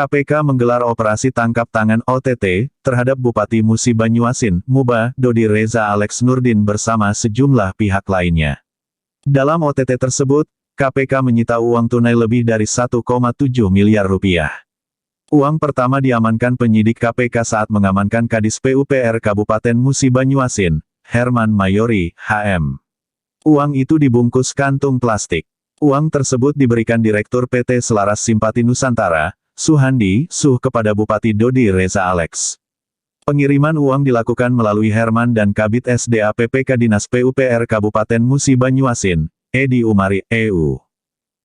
KPK menggelar operasi tangkap tangan OTT terhadap Bupati Musi Banyuasin, Muba, Dodi Reza Alex Nurdin bersama sejumlah pihak lainnya. Dalam OTT tersebut, KPK menyita uang tunai lebih dari 1,7 miliar rupiah. Uang pertama diamankan penyidik KPK saat mengamankan Kadis PUPR Kabupaten Musi Banyuasin, Herman Mayori, HM. Uang itu dibungkus kantung plastik. Uang tersebut diberikan Direktur PT Selaras Simpati Nusantara, Suhandi, kepada Bupati Dodi Reza Alex. Pengiriman uang dilakukan melalui Herman dan Kabid SDA PPK Dinas PUPR Kabupaten Musi Banyuasin, Edi Umari, EU.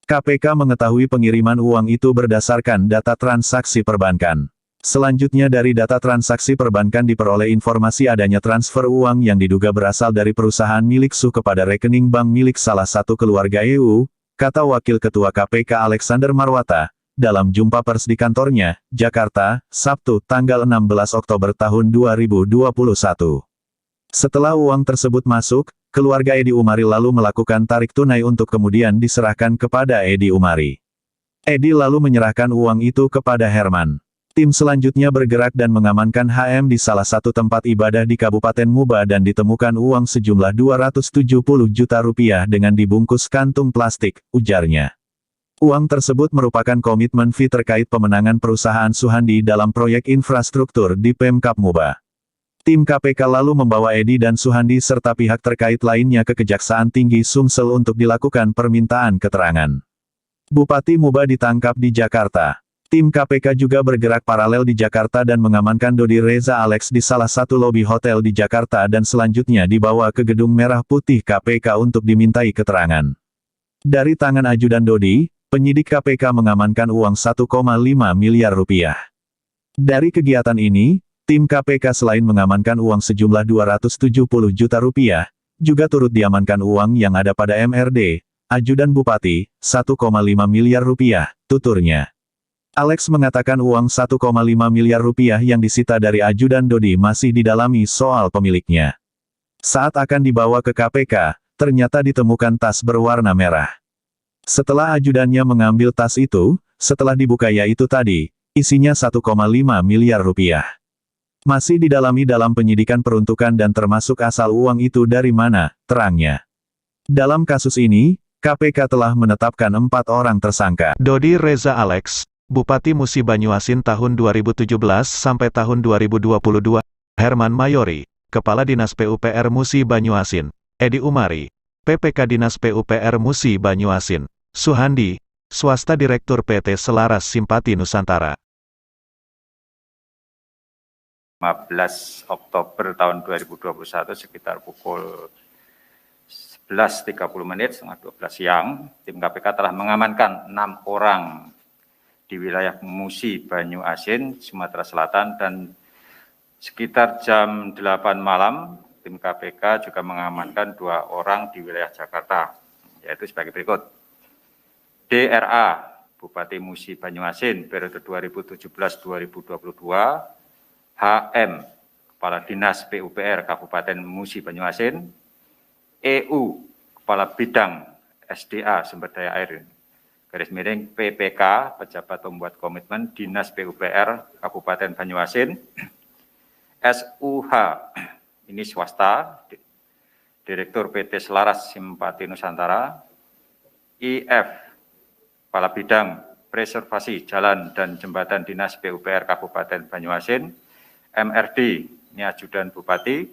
KPK mengetahui pengiriman uang itu berdasarkan data transaksi perbankan. Selanjutnya dari data transaksi perbankan diperoleh informasi adanya transfer uang yang diduga berasal dari perusahaan milik kepada rekening bank milik salah satu keluarga EU, kata Wakil Ketua KPK Alexander Marwata, dalam jumpa pers di kantornya, Jakarta, Sabtu, tanggal 16 Oktober tahun 2021. Setelah uang tersebut masuk, keluarga Edi Umari lalu melakukan tarik tunai untuk kemudian diserahkan kepada Edi Umari. Edi lalu menyerahkan uang itu kepada Herman. Tim selanjutnya bergerak dan mengamankan HM di salah satu tempat ibadah di Kabupaten Muba dan ditemukan uang sejumlah 270 juta rupiah dengan dibungkus kantung plastik, ujarnya. Uang tersebut merupakan komitmen fee terkait pemenangan perusahaan Suhandi dalam proyek infrastruktur di Pemkab Muba. Tim KPK lalu membawa Edi dan Suhandi serta pihak terkait lainnya ke Kejaksaan Tinggi Sumsel untuk dilakukan permintaan keterangan. Bupati Muba ditangkap di Jakarta. Tim KPK juga bergerak paralel di Jakarta dan mengamankan Dodi Reza Alex di salah satu lobi hotel di Jakarta dan selanjutnya dibawa ke Gedung Merah Putih KPK untuk dimintai keterangan. Dari tangan ajudan Dodi, penyidik KPK mengamankan uang 1,5 miliar rupiah. Dari kegiatan ini, tim KPK selain mengamankan uang sejumlah 270 juta rupiah, juga turut diamankan uang yang ada pada MRD, ajudan Bupati, 1,5 miliar rupiah, tuturnya. Alex mengatakan uang 1,5 miliar rupiah yang disita dari ajudan Dodi masih didalami soal pemiliknya. Saat akan dibawa ke KPK, ternyata ditemukan tas berwarna merah. Setelah ajudannya mengambil tas itu, setelah dibuka yaitu tadi, isinya 1,5 miliar rupiah. Masih didalami dalam penyidikan peruntukan dan termasuk asal uang itu dari mana, terangnya. Dalam kasus ini, KPK telah menetapkan 4 orang tersangka. Dodi Reza Alex, Bupati Musi Banyuasin tahun 2017 sampai tahun 2022. Herman Mayori, Kepala Dinas PUPR Musi Banyuasin. Edi Umari, PPK Dinas PUPR Musi Banyuasin. Suhandi, Swasta Direktur PT Selaras Simpati Nusantara. 15 Oktober tahun 2021 sekitar pukul 11.30 setengah 12 siang, tim KPK telah mengamankan 6 orang di wilayah Musi Banyuasin, Sumatera Selatan, dan sekitar jam 8 malam, tim KPK juga mengamankan 2 orang di wilayah Jakarta, yaitu sebagai berikut. DRA, Bupati Musi Banyuasin, periode 2017-2022, HM, Kepala Dinas PUPR Kabupaten Musi Banyuasin, EU, Kepala Bidang SDA Sumber Daya Air, garis miring PPK, Pejabat Pembuat Komitmen Dinas PUPR Kabupaten Banyuasin, SUH, ini swasta, Direktur PT Selaras Simpati Nusantara, IF, Kepala Bidang Preservasi Jalan dan Jembatan Dinas PUPR Kabupaten Banyuasin, MRD, ini ajudan Bupati,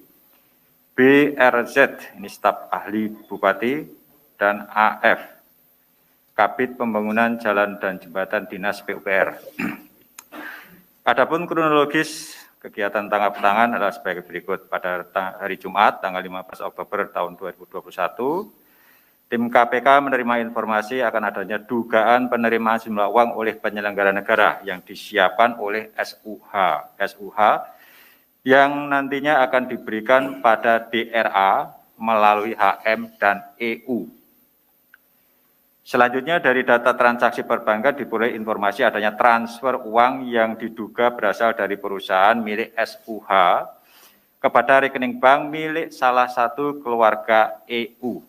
BRZ, ini staf ahli Bupati, dan AF, Kabid Pembangunan Jalan dan Jembatan Dinas PUPR. Adapun kronologis kegiatan tangkap tangan adalah sebagai berikut. Pada hari Jumat, tanggal 15 Oktober tahun 2021, tim KPK menerima informasi akan adanya dugaan penerimaan sejumlah uang oleh penyelenggara negara yang disiapkan oleh SUH yang nantinya akan diberikan pada DRA melalui HM dan EU. Selanjutnya dari data transaksi perbankan diperoleh informasi adanya transfer uang yang diduga berasal dari perusahaan milik SUH kepada rekening bank milik salah satu keluarga EU.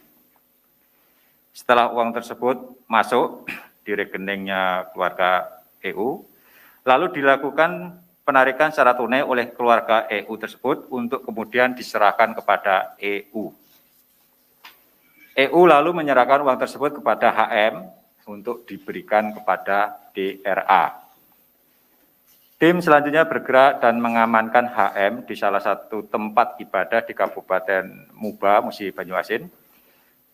Setelah uang tersebut masuk di rekeningnya keluarga EU, lalu dilakukan penarikan secara tunai oleh keluarga EU tersebut untuk kemudian diserahkan kepada EU. EU lalu menyerahkan uang tersebut kepada HM untuk diberikan kepada DRA. Tim selanjutnya bergerak dan mengamankan HM di salah satu tempat ibadah di Kabupaten Muba, Musi Banyuasin,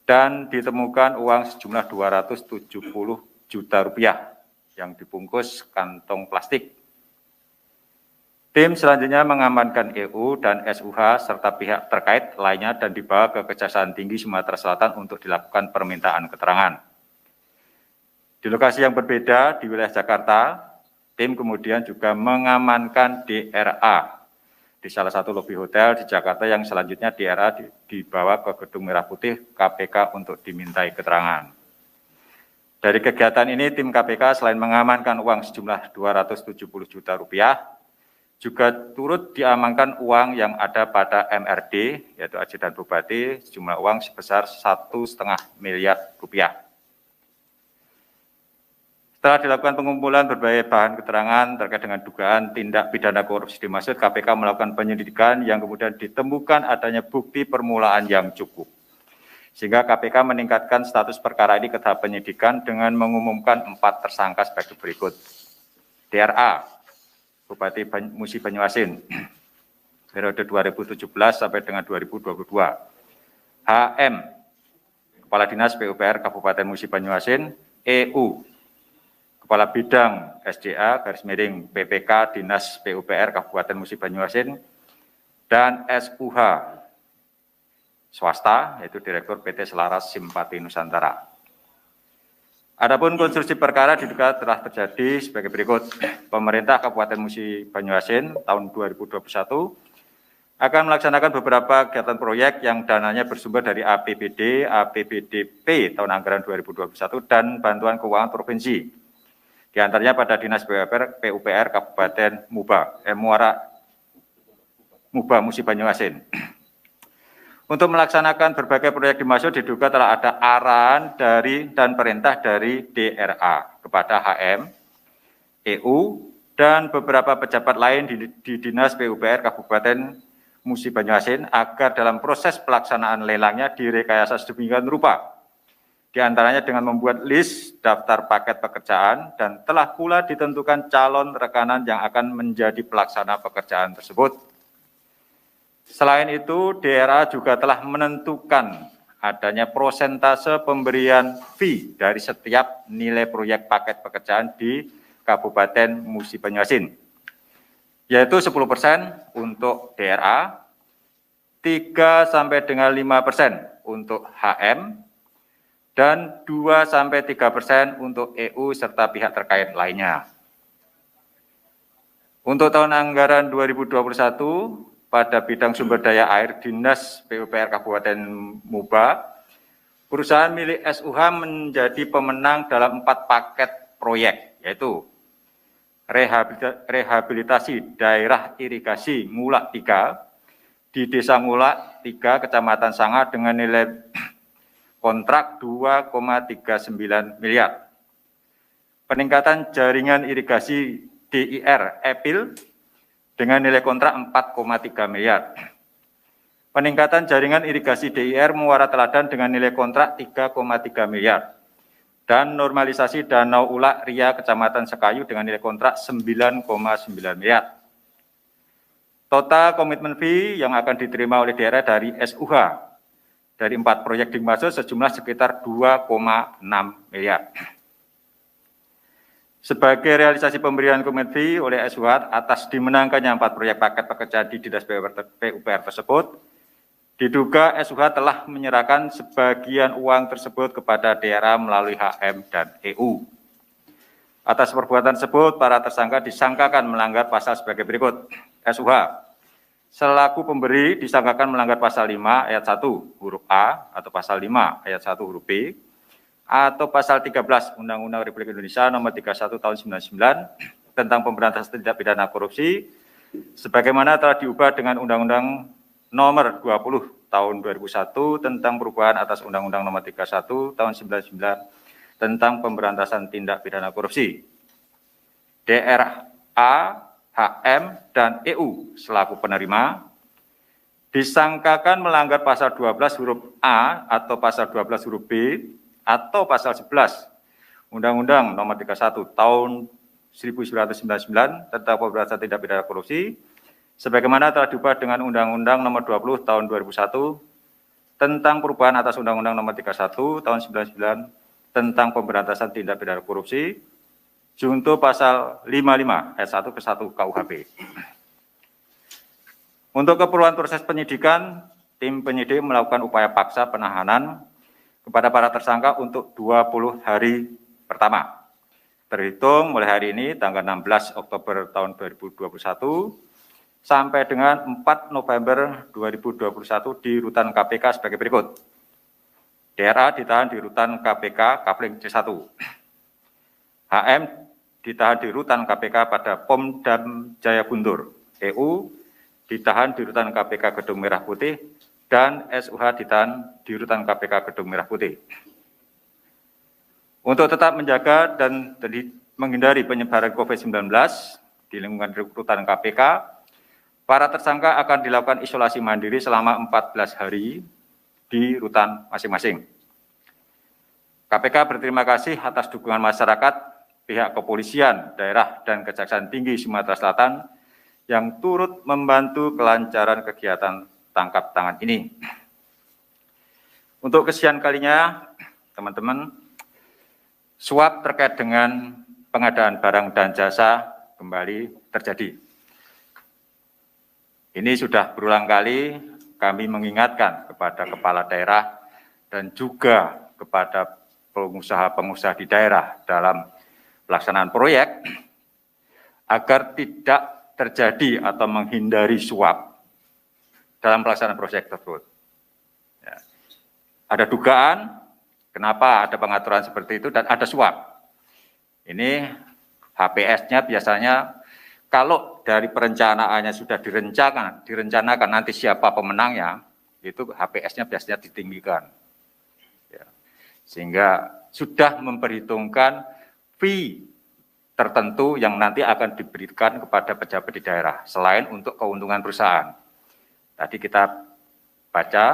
dan ditemukan uang sejumlah 270 juta rupiah yang dibungkus kantong plastik. Tim selanjutnya mengamankan EU dan SUH serta pihak terkait lainnya dan dibawa ke Kejaksaan Tinggi Sumatera Selatan untuk dilakukan permintaan keterangan. Di lokasi yang berbeda di wilayah Jakarta, tim kemudian juga mengamankan DRA di salah satu lobi hotel di Jakarta yang selanjutnya DRA dibawa ke Gedung Merah Putih KPK untuk dimintai keterangan. Dari kegiatan ini, tim KPK selain mengamankan uang sejumlah 270 juta rupiah, juga turut diamankan uang yang ada pada MRD, yaitu Ajudan Bupati, sejumlah uang sebesar 1,5 miliar rupiah. Setelah dilakukan pengumpulan berbagai bahan keterangan terkait dengan dugaan tindak pidana korupsi dimaksud, KPK melakukan penyelidikan yang kemudian ditemukan adanya bukti permulaan yang cukup. Sehingga KPK meningkatkan status perkara ini ke tahap penyidikan dengan mengumumkan 4 tersangka sebagai berikut. DRA, Bupati Musi Banyuasin, periode 2017 sampai dengan 2022. HM, Kepala Dinas PUPR Kabupaten Musi Banyuasin. EU, Kepala Bidang SDA, _PPK Dinas PUPR Kabupaten Musi Banyuasin. Dan SUH, swasta, yaitu Direktur PT Selaras Simpati Nusantara. Adapun konstruksi perkara diduga telah terjadi sebagai berikut. Pemerintah Kabupaten Musi Banyuasin tahun 2021 akan melaksanakan beberapa kegiatan proyek yang dananya bersumber dari APBD, APBDP tahun anggaran 2021 dan bantuan keuangan provinsi. Di antaranya pada Dinas PUPR Kabupaten Muba Musi Banyuasin. Untuk melaksanakan berbagai proyek dimaksud diduga telah ada arahan dari dan perintah dari DRA kepada HM, EU, dan beberapa pejabat lain di Dinas PUPR Kabupaten Musi Banyuasin agar dalam proses pelaksanaan lelangnya direkayasa sedemikian rupa. Di antaranya dengan membuat list daftar paket pekerjaan dan telah pula ditentukan calon rekanan yang akan menjadi pelaksana pekerjaan tersebut. Selain itu, DRA juga telah menentukan adanya persentase pemberian fee dari setiap nilai proyek paket pekerjaan di Kabupaten Musi Banyuasin, yaitu 10% untuk DRA, 3 sampai dengan 5% untuk HM, dan 2 sampai 3% untuk EU serta pihak terkait lainnya. Untuk tahun anggaran 2021, pada bidang sumber daya air Dinas PUPR Kabupaten Muba, perusahaan milik SUH menjadi pemenang dalam 4 paket proyek, yaitu rehabilitasi daerah irigasi Ngulak 3 di Desa Ngulak 3, Kecamatan Sanga dengan nilai kontrak 2,39 miliar. Peningkatan jaringan irigasi DIR Epil dengan nilai kontrak 4,3 miliar. Peningkatan jaringan irigasi DIR Muara Teladan dengan nilai kontrak 3,3 miliar. Dan normalisasi Danau Ulak Ria Kecamatan Sekayu dengan nilai kontrak 9,9 miliar. Total komitmen fee yang akan diterima oleh daerah dari SUH dari 4 proyek dimaksud sejumlah sekitar 2,6 miliar. Sebagai realisasi pemberian komitmen fee oleh SUH atas dimenangkannya 4 proyek paket pekerjaan di Dinas PUPR tersebut, diduga SUH telah menyerahkan sebagian uang tersebut kepada daerah melalui HM dan EU. Atas perbuatan tersebut, para tersangka disangkakan melanggar pasal sebagai berikut. SUH, selaku pemberi disangkakan melanggar pasal 5 ayat 1 huruf A atau pasal 5 ayat 1 huruf B, atau pasal 13 Undang-Undang Republik Indonesia nomor 31 tahun 1999 tentang pemberantasan tindak pidana korupsi, sebagaimana telah diubah dengan Undang-Undang nomor 20 tahun 2001 tentang perubahan atas Undang-Undang nomor 31 tahun 1999 tentang pemberantasan tindak pidana korupsi. A, HM, dan EU selaku penerima, disangkakan melanggar pasal 12 huruf A atau pasal 12 huruf B atau pasal 11 Undang-Undang Nomor 31 Tahun 1999 tentang Pemberantasan Tindak Pidana Korupsi, sebagaimana telah diubah dengan Undang-Undang Nomor 20 Tahun 2001 tentang perubahan atas Undang-Undang Nomor 31 Tahun 1999 tentang Pemberantasan Tindak Pidana Korupsi, junto pasal 55 ayat 1 ke 1 KUHP. Untuk keperluan proses penyidikan, tim penyidik melakukan upaya paksa penahanan kepada para tersangka untuk 20 hari pertama. Terhitung mulai hari ini tanggal 16 Oktober tahun 2021 sampai dengan 4 November 2021 di rutan KPK sebagai berikut. DRA ditahan di rutan KPK Kapling C1. HM ditahan di rutan KPK pada Pomdam Jaya Guntur. EU ditahan di rutan KPK Gedung Merah Putih, dan SUH ditahan di rutan KPK Gedung Merah Putih. Untuk tetap menjaga dan menghindari penyebaran COVID-19 di lingkungan rutan KPK, para tersangka akan dilakukan isolasi mandiri selama 14 hari di rutan masing-masing. KPK berterima kasih atas dukungan masyarakat, pihak kepolisian, daerah, dan Kejaksaan Tinggi Sumatera Selatan yang turut membantu kelancaran kegiatan tangkap tangan ini. Untuk kesekian kalinya, teman-teman, suap terkait dengan pengadaan barang dan jasa kembali terjadi. Ini sudah berulang kali kami mengingatkan kepada kepala daerah dan juga kepada pengusaha-pengusaha di daerah dalam pelaksanaan proyek agar tidak terjadi atau menghindari suap dalam pelaksanaan proyek tersebut. Ya. Ada dugaan kenapa ada pengaturan seperti itu dan ada suap. Ini HPS-nya biasanya kalau dari perencanaannya sudah direncanakan nanti siapa pemenangnya, itu HPS-nya biasanya ditinggikan. Ya. Sehingga sudah memperhitungkan fee tertentu yang nanti akan diberikan kepada pejabat di daerah, selain untuk keuntungan perusahaan. Tadi kita baca,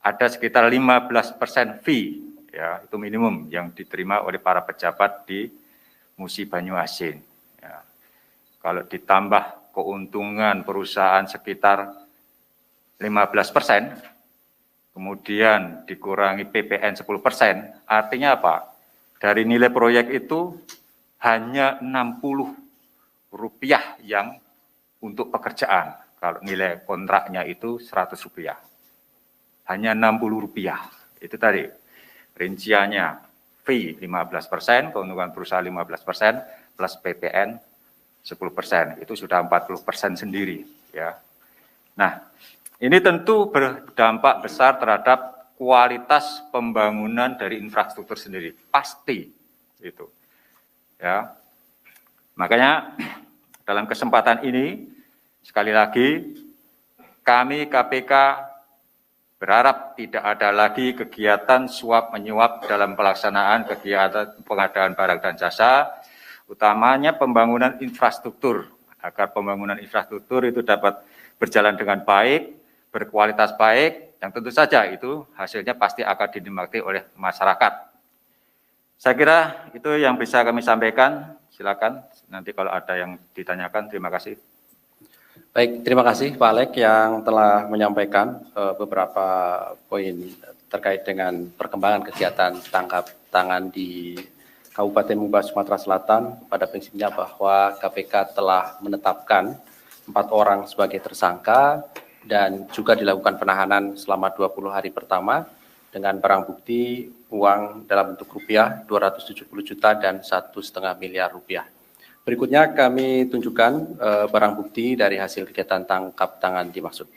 ada sekitar 15% fee, ya, itu minimum yang diterima oleh para pejabat di Musi Banyuasin. Ya. Kalau ditambah keuntungan perusahaan sekitar 15%, kemudian dikurangi PPN 10%, artinya apa? Dari nilai proyek itu hanya Rp60 yang untuk pekerjaan. Kalau nilai kontraknya itu Rp100. Hanya Rp60. Itu tadi rinciannya fee 15%, keuntungan perusahaan 15%, plus PPN 10%. Itu sudah 40% sendiri. Ya. Nah, ini tentu berdampak besar terhadap kualitas pembangunan dari infrastruktur sendiri. Pasti itu. Ya, makanya dalam kesempatan ini sekali lagi kami KPK berharap tidak ada lagi kegiatan suap menyuap dalam pelaksanaan kegiatan pengadaan barang dan jasa, utamanya pembangunan infrastruktur, agar pembangunan infrastruktur itu dapat berjalan dengan baik, berkualitas baik, yang tentu saja itu hasilnya pasti akan dinikmati oleh masyarakat. Saya kira itu yang bisa kami sampaikan. Silakan nanti kalau ada yang ditanyakan. Terima kasih. Baik, terima kasih Pak Alek yang telah menyampaikan beberapa poin terkait dengan perkembangan kegiatan tangkap tangan di Kabupaten Muba, Sumatera Selatan. Pada prinsipnya bahwa KPK telah menetapkan 4 orang sebagai tersangka dan juga dilakukan penahanan selama 20 hari pertama dengan barang bukti uang dalam bentuk rupiah 270 juta dan 1,5 miliar rupiah. Berikutnya kami tunjukkan barang bukti dari hasil kegiatan tangkap tangan dimaksud.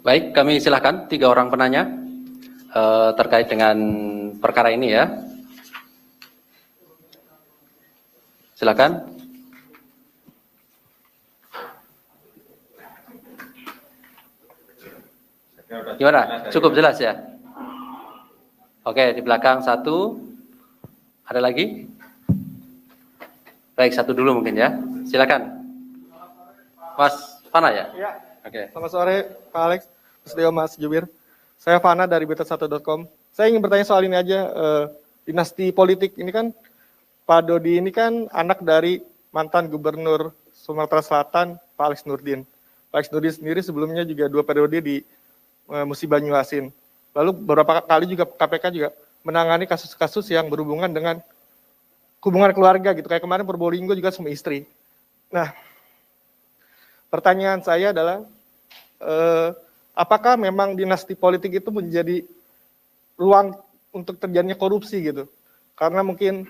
Baik, kami silakan 3 orang penanya terkait dengan perkara ini ya. Silakan. Gimana? Cukup jelas ya? Oke, di belakang 1. Ada lagi? Baik, 1 dulu mungkin ya. Silakan. Mas Fana ya? Ya. Oke. Selamat sore Pak Alex, Mas Deo, Mas Jubir. Saya Fana dari Berita1.com. Saya ingin bertanya soal ini aja, dinasti politik ini kan, Pak Dodi ini kan anak dari mantan Gubernur Sumatera Selatan, Pak Alex Nurdin. Pak Alex Nurdin sendiri sebelumnya juga 2 periode di Musi Banyuasin. Lalu beberapa kali juga KPK juga menangani kasus-kasus yang berhubungan dengan hubungan keluarga gitu. Kayak kemarin Probolinggo juga sama istri. Nah, pertanyaan saya adalah, apakah memang dinasti politik itu menjadi ruang untuk terjadinya korupsi gitu? Karena mungkin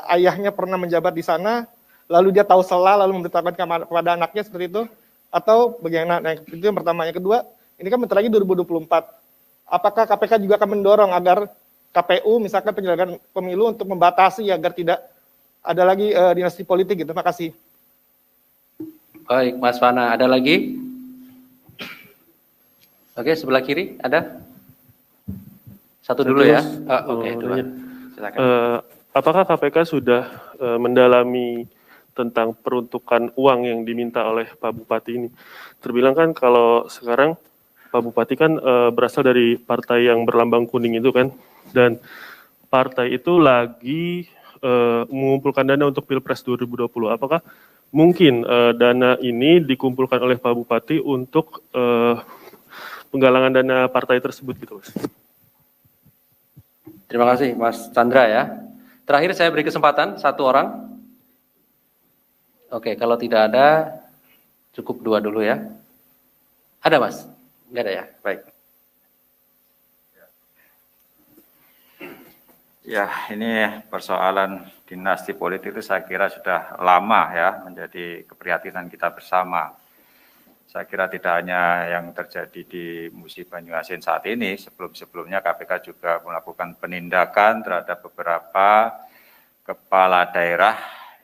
ayahnya pernah menjabat di sana, lalu dia tahu celah, lalu memberitahukan kepada anaknya seperti itu, atau bagaimana? Nah, itu yang pertama. Yang kedua, ini kan bentar lagi 2024. Apakah KPK juga akan mendorong agar KPU, misalkan penyelenggaraan pemilu, untuk membatasi agar tidak ada lagi dinasti politik gitu? Terima kasih. Baik, Mas Fana, ada lagi? Oke, sebelah kiri ada? 1 dulu ya. Oke, 2. Silakan. Apakah KPK sudah mendalami tentang peruntukan uang yang diminta oleh Pak Bupati ini? Terbilang kan kalau sekarang Pak Bupati kan berasal dari partai yang berlambang kuning itu kan, dan partai itu lagi mengumpulkan dana untuk Pilpres 2020. Apakah mungkin dana ini dikumpulkan oleh Pak Bupati untuk penggalangan dana partai tersebut gitu, Mas? Terima kasih, Mas Chandra ya. Terakhir saya beri kesempatan 1 orang. Oke, kalau tidak ada, cukup 2 dulu ya. Ada, Mas? Enggak ada ya? Baik. Ya, ini persoalan dinasti politik itu saya kira sudah lama ya menjadi keprihatinan kita bersama. Saya kira tidak hanya yang terjadi di Musi Banyuasin saat ini, sebelum-sebelumnya KPK juga melakukan penindakan terhadap beberapa kepala daerah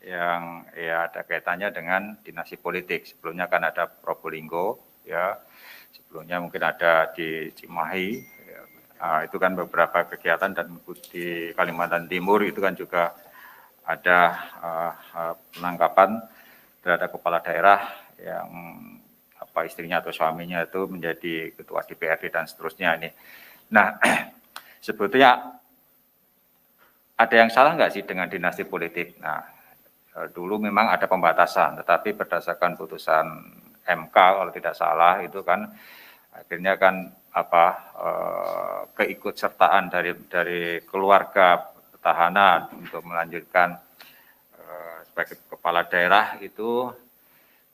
yang ya ada kaitannya dengan dinasti politik. Sebelumnya kan ada Probolinggo, ya, sebelumnya mungkin ada di Cimahi, ya. Nah, itu kan beberapa kegiatan, dan di Kalimantan Timur itu kan juga ada penangkapan terhadap kepala daerah yang istrinya atau suaminya itu menjadi ketua DPRD dan seterusnya ini. Nah, sebetulnya ada yang salah nggak sih dengan dinasti politik? Nah, dulu memang ada pembatasan, tetapi berdasarkan putusan MK kalau tidak salah itu kan akhirnya kan keikutsertaan dari keluarga petahana untuk melanjutkan sebagai kepala daerah itu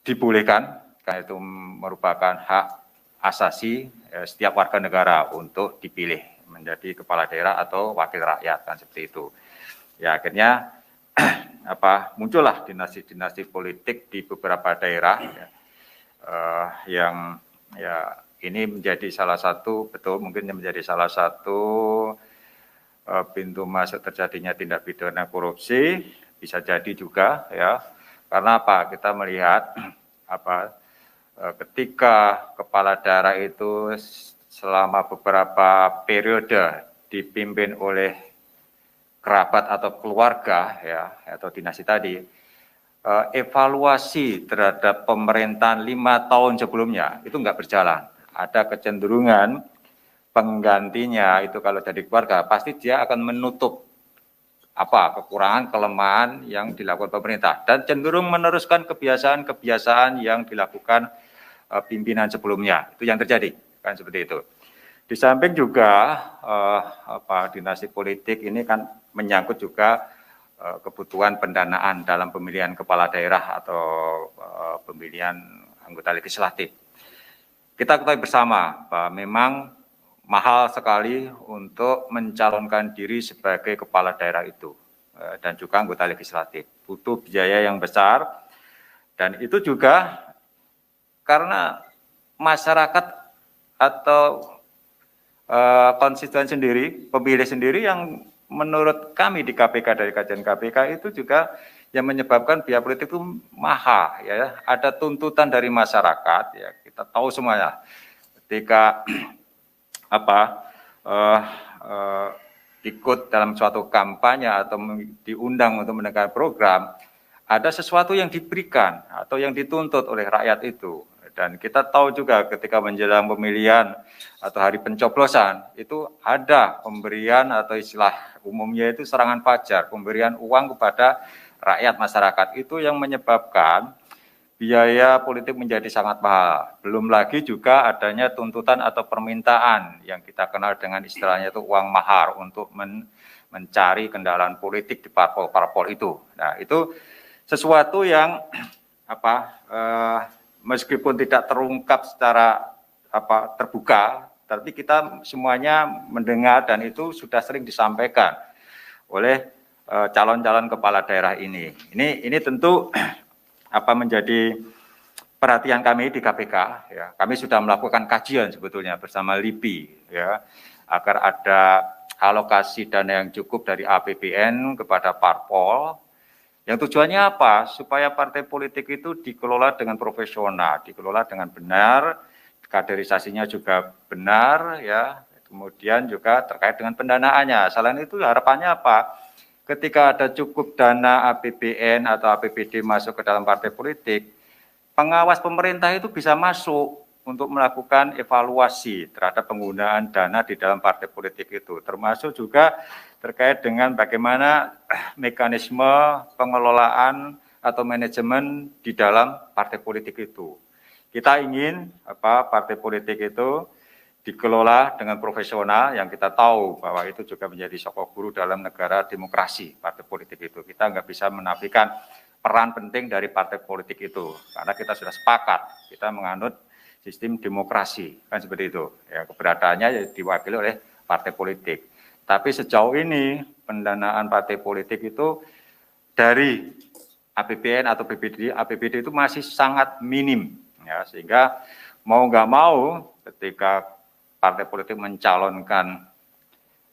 dibolehkan. Karena itu merupakan hak asasi setiap warga negara untuk dipilih menjadi kepala daerah atau wakil rakyat, kan seperti itu. Ya akhirnya muncullah dinasti-dinasti politik di beberapa daerah ya, yang ya ini menjadi salah satu, betul mungkin menjadi salah satu pintu masuk terjadinya tindak pidana korupsi, bisa jadi juga ya. Karena apa? Kita melihat ketika kepala daerah itu selama beberapa periode dipimpin oleh kerabat atau keluarga ya atau dinasti tadi, evaluasi terhadap pemerintahan 5 tahun sebelumnya itu nggak berjalan. Ada kecenderungan penggantinya itu kalau dari keluarga pasti dia akan menutup kekurangan, kelemahan yang dilakukan pemerintah dan cenderung meneruskan kebiasaan-kebiasaan yang dilakukan pimpinan sebelumnya. Itu yang terjadi, kan seperti itu. Di samping juga dinasti politik ini kan menyangkut juga kebutuhan pendanaan dalam pemilihan kepala daerah atau pemilihan anggota legislatif. Kita ketahui bersama bahwa memang mahal sekali untuk mencalonkan diri sebagai kepala daerah itu dan juga anggota legislatif. Butuh biaya yang besar dan itu juga karena masyarakat atau konstituen sendiri, pemilih sendiri yang menurut kami di KPK, dari kajian KPK itu juga yang menyebabkan biaya politik itu mahal, ya. Ada tuntutan dari masyarakat, ya, kita tahu semuanya. Ketika ikut dalam suatu kampanye atau diundang untuk mendengar program, ada sesuatu yang diberikan atau yang dituntut oleh rakyat itu. Dan kita tahu juga ketika menjelang pemilihan atau hari pencoblosan, itu ada pemberian atau istilah umumnya itu serangan fajar, pemberian uang kepada rakyat masyarakat. Itu yang menyebabkan biaya politik menjadi sangat mahal. Belum lagi juga adanya tuntutan atau permintaan yang kita kenal dengan istilahnya itu uang mahar untuk mencari kendaraan politik di parpol-parpol itu. Nah, itu sesuatu yang meskipun tidak terungkap secara terbuka, tapi kita semuanya mendengar dan itu sudah sering disampaikan oleh calon-calon kepala daerah ini. Ini tentu menjadi perhatian kami di KPK. Ya. Kami sudah melakukan kajian sebetulnya bersama LIPI, ya, agar ada alokasi dana yang cukup dari APBN kepada parpol. Yang tujuannya apa? Supaya partai politik itu dikelola dengan profesional, dikelola dengan benar, kaderisasinya juga benar, ya. Kemudian juga terkait dengan pendanaannya. Selain itu harapannya apa? Ketika ada cukup dana APBN atau APBD masuk ke dalam partai politik, pengawas pemerintah itu bisa masuk untuk melakukan evaluasi terhadap penggunaan dana di dalam partai politik itu, termasuk juga terkait dengan bagaimana mekanisme pengelolaan atau manajemen di dalam partai politik itu. Kita ingin partai politik itu dikelola dengan profesional, yang kita tahu bahwa itu juga menjadi sokok guru dalam negara demokrasi, partai politik itu. Kita nggak bisa menafikan peran penting dari partai politik itu, karena kita sudah sepakat, kita menganut sistem demokrasi, kan seperti itu. Ya, keberadaannya diwakili oleh partai politik. Tapi sejauh ini pendanaan partai politik itu dari APBN atau APBD itu masih sangat minim, ya, sehingga mau nggak mau ketika partai politik mencalonkan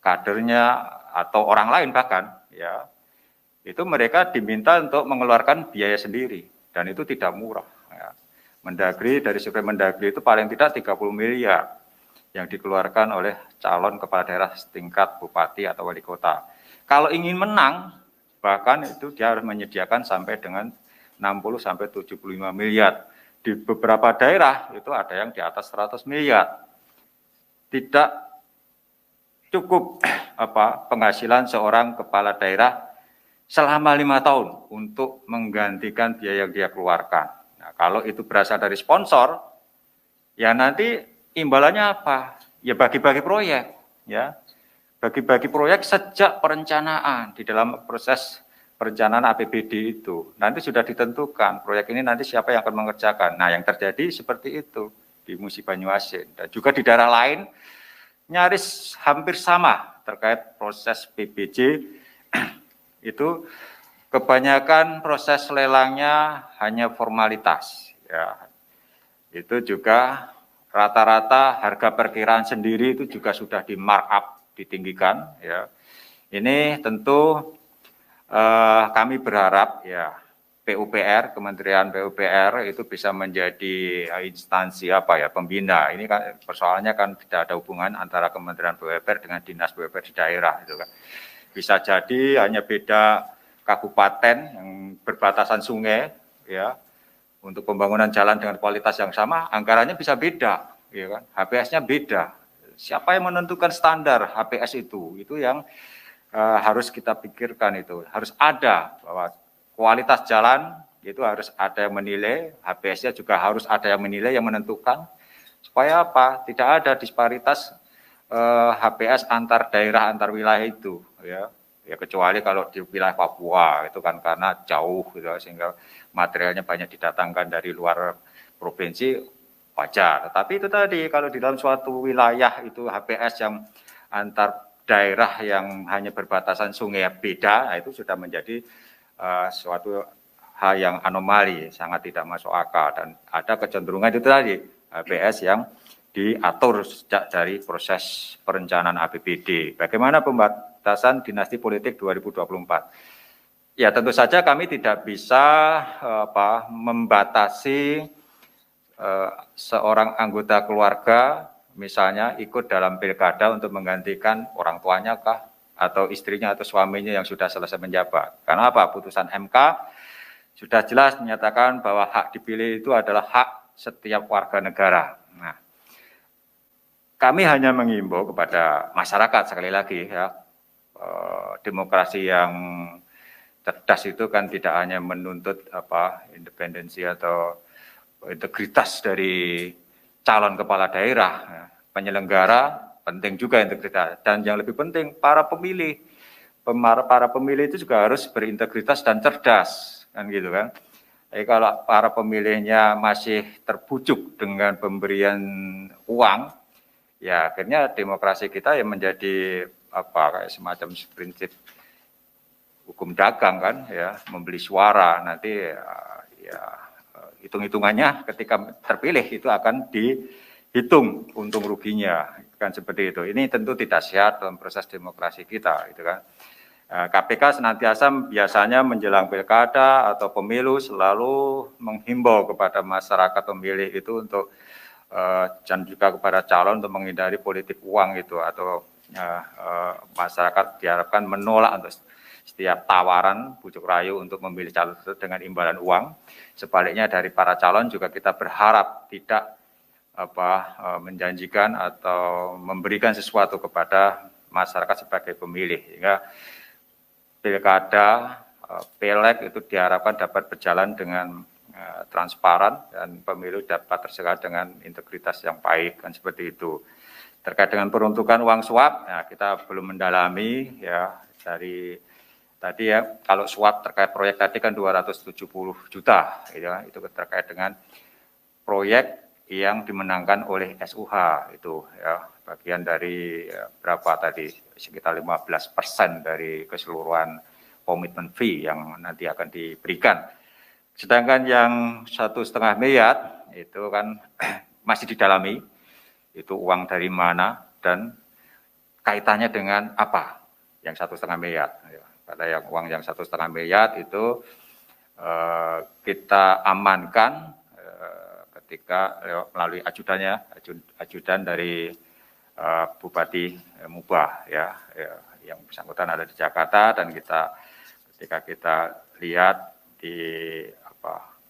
kadernya atau orang lain bahkan, ya, itu mereka diminta untuk mengeluarkan biaya sendiri dan itu tidak murah. Ya. Mendagri, dari survei Mendagri itu paling tidak 30 miliar yang dikeluarkan oleh calon kepala daerah setingkat bupati atau wali kota. Kalau ingin menang, bahkan itu dia harus menyediakan sampai dengan 60 sampai 75 miliar. Di beberapa daerah itu ada yang di atas 100 miliar. Tidak cukup penghasilan seorang kepala daerah selama 5 tahun untuk menggantikan biaya yang dia keluarkan. Nah, kalau itu berasal dari sponsor, ya nanti imbalannya apa? Ya bagi-bagi proyek, ya. Bagi-bagi proyek sejak perencanaan di dalam proses perencanaan APBD itu. Nanti sudah ditentukan proyek ini nanti siapa yang akan mengerjakan. Nah, yang terjadi seperti itu di Musi Banyuasin dan juga di daerah lain nyaris hampir sama terkait proses PBJ itu kebanyakan proses lelangnya hanya formalitas, ya. Itu juga rata-rata harga perkiraan sendiri itu juga sudah di markup, ditinggikan, ya. Ini tentu kami berharap, ya, PUPR, Kementerian PUPR itu bisa menjadi instansi pembina. Ini kan persoalannya kan tidak ada hubungan antara Kementerian PUPR dengan dinas PUPR di daerah, itu kan. Bisa jadi hanya beda kabupaten yang berbatasan sungai, ya. Untuk pembangunan jalan dengan kualitas yang sama, anggarannya bisa beda, ya kan? HPS-nya beda. Siapa yang menentukan standar HPS itu? Itu yang harus kita pikirkan itu. Harus ada bahwa kualitas jalan itu harus ada yang menilai, HPS-nya juga harus ada yang menilai, yang menentukan. Supaya apa? Tidak ada disparitas HPS antar daerah, antar wilayah itu, ya. Ya kecuali kalau di wilayah Papua itu kan karena jauh gitu, sehingga materialnya banyak didatangkan dari luar provinsi, wajar. Tetapi itu tadi kalau di dalam suatu wilayah itu HPS yang antar daerah yang hanya berbatasan sungai beda, nah itu sudah menjadi suatu hal yang anomali, sangat tidak masuk akal, dan ada kecenderungan itu tadi HPS yang diatur sejak dari proses perencanaan APBD. Bagaimana pembatasan dinasti politik 2024? Ya tentu saja kami tidak bisa membatasi seorang anggota keluarga misalnya ikut dalam pilkada untuk menggantikan orang tuanya kah, atau istrinya atau suaminya yang sudah selesai menjabat. Karena apa? Putusan MK sudah jelas menyatakan bahwa hak dipilih itu adalah hak setiap warga negara. Nah, kami hanya mengimbau kepada masyarakat sekali lagi ya, demokrasi yang cerdas itu kan tidak hanya menuntut independensi atau integritas dari calon kepala daerah, penyelenggara penting juga integritas, dan yang lebih penting para pemilih itu juga harus berintegritas dan cerdas, kan gitu kan. Jadi kalau para pemilihnya masih terbujuk dengan pemberian uang, ya akhirnya demokrasi kita yang menjadi kayak semacam prinsip hukum dagang kan ya, membeli suara nanti ya hitung-hitungannya ketika terpilih itu akan dihitung untung ruginya kan, seperti itu. Ini tentu tidak sehat dalam proses demokrasi kita gitu kan. KPK senantiasa biasanya menjelang pilkada atau pemilu selalu menghimbau kepada masyarakat pemilih itu untuk dan juga kepada calon untuk menghindari politik uang itu, atau masyarakat diharapkan menolak untuk setiap tawaran bujuk rayu untuk memilih calon tersebut dengan imbalan uang. Sebaliknya dari para calon juga kita berharap tidak menjanjikan atau memberikan sesuatu kepada masyarakat sebagai pemilih, sehingga pilkada, pileg itu diharapkan dapat berjalan dengan transparan dan pemilu dapat terselenggara dengan integritas yang baik, kan seperti itu. Terkait dengan peruntukan uang suap, nah kita belum mendalami ya dari tadi ya, kalau suap terkait proyek tadi kan 270 juta, ya, itu terkait dengan proyek yang dimenangkan oleh SUH itu ya, bagian dari berapa tadi, sekitar 15% dari keseluruhan komitmen fee yang nanti akan diberikan. Sedangkan yang 1,5 miliar itu kan masih didalami, itu uang dari mana dan kaitannya dengan apa yang 1,5 miliar. Pada yang uang yang 1,5 miliar itu kita amankan ketika melalui ajudan dari Bupati Mubah ya, yang bersangkutan ada di Jakarta, dan ketika kita lihat di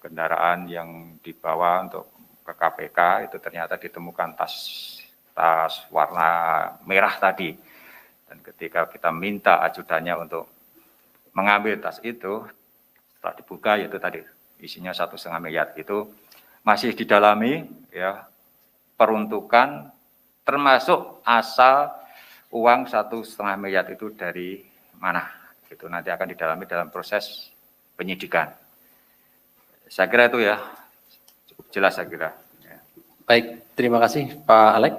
kendaraan yang dibawa untuk ke KPK itu ternyata ditemukan tas warna merah tadi, dan ketika kita minta ajudannya untuk mengambil tas itu, setelah dibuka yaitu tadi isinya 1,5 miliar, itu masih didalami ya peruntukan termasuk asal uang 1,5 miliar itu dari mana, itu nanti akan didalami dalam proses penyidikan. Saya kira itu ya cukup jelas saya kira. Ya. Baik, terima kasih Pak Alek.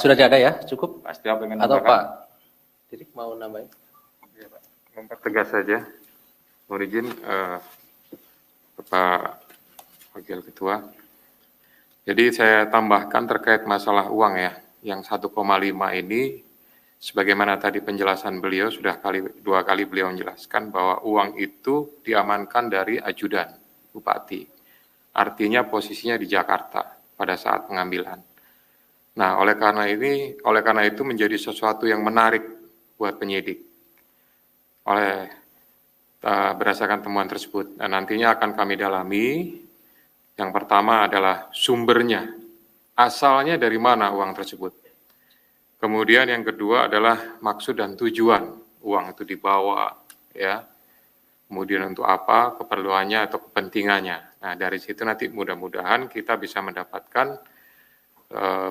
Sudah ada ya, cukup? Pasti apa ingin atau menambahkan? Pak Didik mau nambahin? Mempertegas saja, mohon izin Bapak Wakil Ketua. Jadi saya tambahkan terkait masalah uang ya, yang 1,5 ini, sebagaimana tadi penjelasan beliau sudah dua kali beliau menjelaskan bahwa uang itu diamankan dari ajudan Bupati. Artinya posisinya di Jakarta pada saat pengambilan. Nah, oleh karena itu menjadi sesuatu yang menarik buat penyidik. Berdasarkan temuan tersebut, dan nantinya akan kami dalami. Yang pertama adalah sumbernya, asalnya dari mana uang tersebut. Kemudian yang kedua adalah maksud dan tujuan uang itu dibawa, ya. Kemudian untuk apa, keperluannya atau kepentingannya. Nah, dari situ nanti mudah-mudahan kita bisa mendapatkan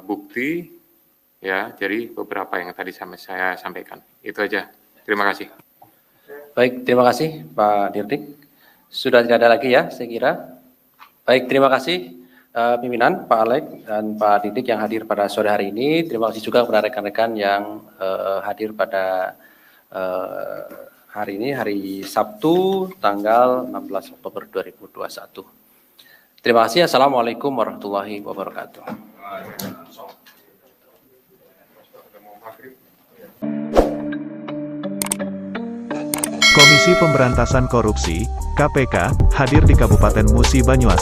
bukti, ya. Jadi beberapa yang tadi saya sampaikan. Itu aja. Terima kasih. Baik, terima kasih Pak Dirdik. Sudah tidak ada lagi ya, saya kira. Baik, terima kasih pimpinan Pak Alek dan Pak Didik yang hadir pada sore hari ini. Terima kasih juga kepada rekan-rekan yang hadir pada hari ini, hari Sabtu, tanggal 16 Oktober 2021. Terima kasih. Assalamualaikum warahmatullahi wabarakatuh. Komisi Pemberantasan Korupsi, KPK, hadir di Kabupaten Musi Banyuasin.